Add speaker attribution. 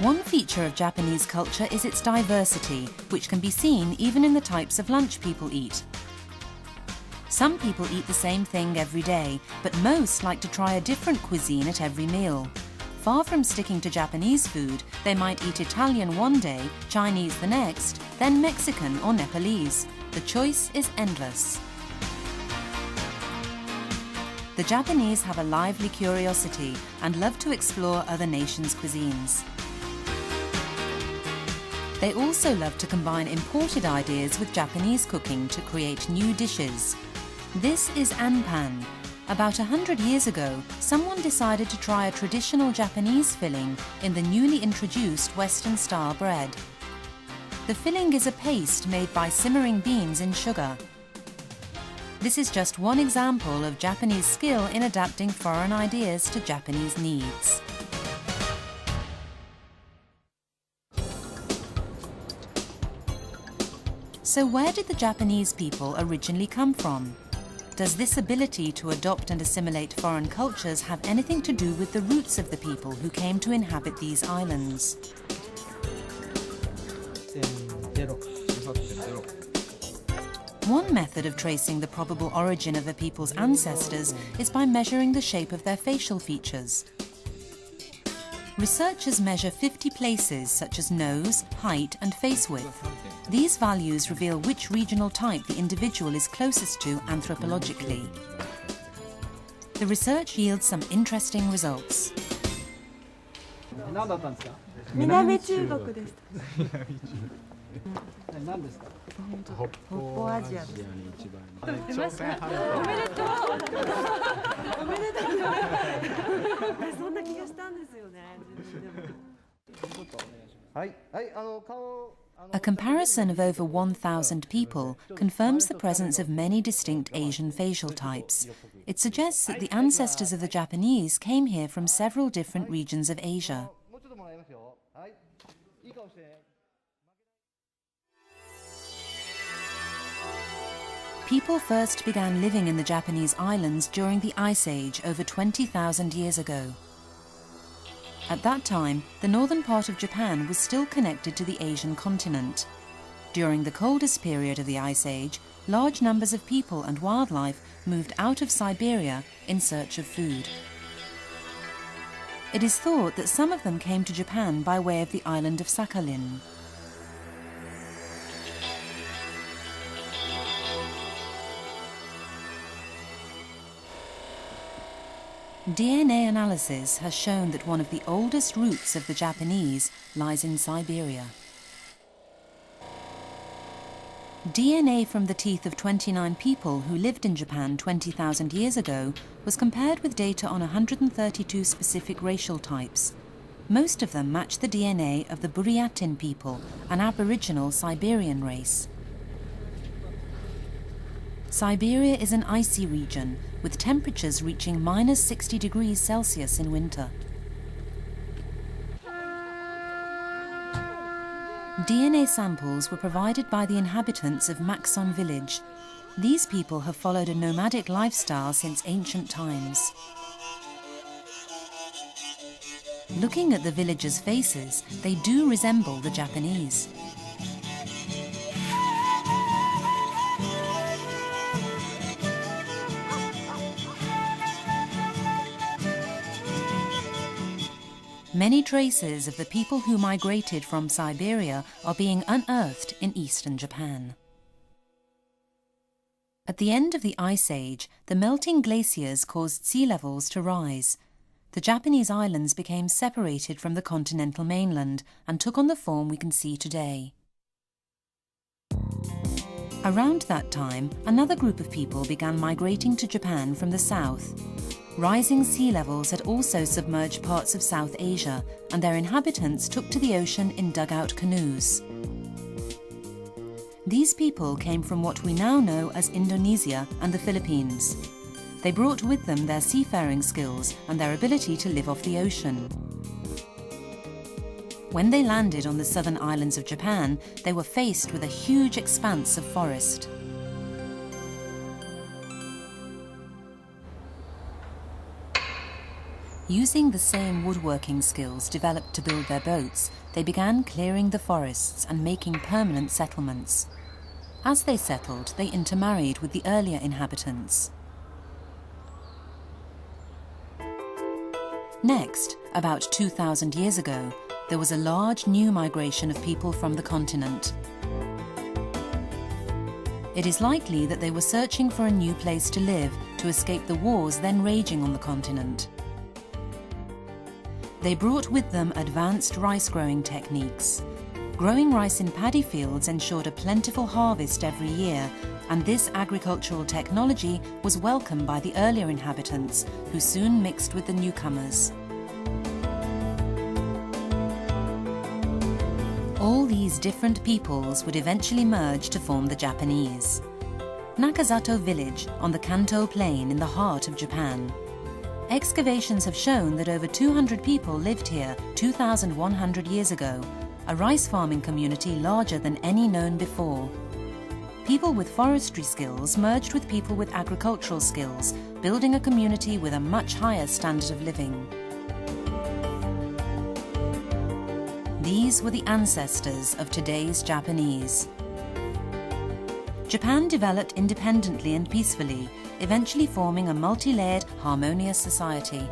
Speaker 1: One feature of Japanese culture is its diversity, which can be seen even in the types of lunch people eat. Some people eat the same thing every day, but most like to try a different cuisine at every meal. Far from sticking to Japanese food, they might eat Italian one day, Chinese the next, then Mexican or Nepalese. The choice is endless. The Japanese have a lively curiosity and love to explore other nations' cuisines. They also love to combine imported ideas with Japanese cooking to create new dishes. This is anpan. About 100 years ago, someone decided to try a traditional Japanese filling in the newly introduced Western-style bread. The filling is a paste made by simmering beans in sugar. This is just one example of Japanese skill in adapting foreign ideas to Japanese needs. So where did the Japanese people originally come from? Does this ability to adopt and assimilate foreign cultures have anything to do with the roots of the people who came to inhabit these islands? One method of tracing the probable origin of a people's ancestors is by measuring the shape of their facial features. Researchers measure 50 places such as nose, height and face width. These values reveal which regional type the individual is closest to anthropologically. The research yields some interesting results. A comparison of over 1,000 people confirms the presence of many distinct Asian facial types. It suggests that the ancestors of the Japanese came here from several different regions of Asia. People first began living in the Japanese islands during the Ice Age over 20,000 years ago. At that time, the northern part of Japan was still connected to the Asian continent. During the coldest period of the Ice Age, large numbers of people and wildlife moved out of Siberia in search of food. It is thought that some of them came to Japan by way of the island of Sakhalin. DNA analysis has shown that one of the oldest roots of the Japanese lies in Siberia. DNA from the teeth of 29 people who lived in Japan 20,000 years ago was compared with data on 132 specific racial types. Most of them match the DNA of the Buryatin people, an aboriginal Siberian race. Siberia is an icy region, with temperatures reaching minus 60 degrees Celsius in winter. DNA samples were provided by the inhabitants of Maxon village. These people have followed a nomadic lifestyle since ancient times. Looking at the villagers' faces, they do resemble the Japanese. Many traces of the people who migrated from Siberia are being unearthed in eastern Japan. At the end of the Ice Age, the melting glaciers caused sea levels to rise. The Japanese islands became separated from the continental mainland and took on the form we can see today. Around that time, another group of people began migrating to Japan from the south. Rising sea levels had also submerged parts of South Asia, and their inhabitants took to the ocean in dugout canoes. These people came from what we now know as Indonesia and the Philippines. They brought with them their seafaring skills and their ability to live off the ocean. When they landed on the southern islands of Japan, they were faced with a huge expanse of forest. Using the same woodworking skills developed to build their boats, they began clearing the forests and making permanent settlements. As they settled, they intermarried with the earlier inhabitants. Next, about 2,000 years ago, there was a large new migration of people from the continent. It is likely that they were searching for a new place to live to escape the wars then raging on the continent. They brought with them advanced rice-growing techniques. Growing rice in paddy fields ensured a plentiful harvest every year, and this agricultural technology was welcomed by the earlier inhabitants, who soon mixed with the newcomers. All these different peoples would eventually merge to form the Japanese. Nakazato village on the Kanto Plain in the heart of Japan. Excavations have shown that over 200 people lived here 2,100 years ago, a rice farming community larger than any known before. People with forestry skills merged with people with agricultural skills, building a community with a much higher standard of living. These were the ancestors of today's Japanese. Japan developed independently and peacefully, eventually forming a multi-layered, harmonious society.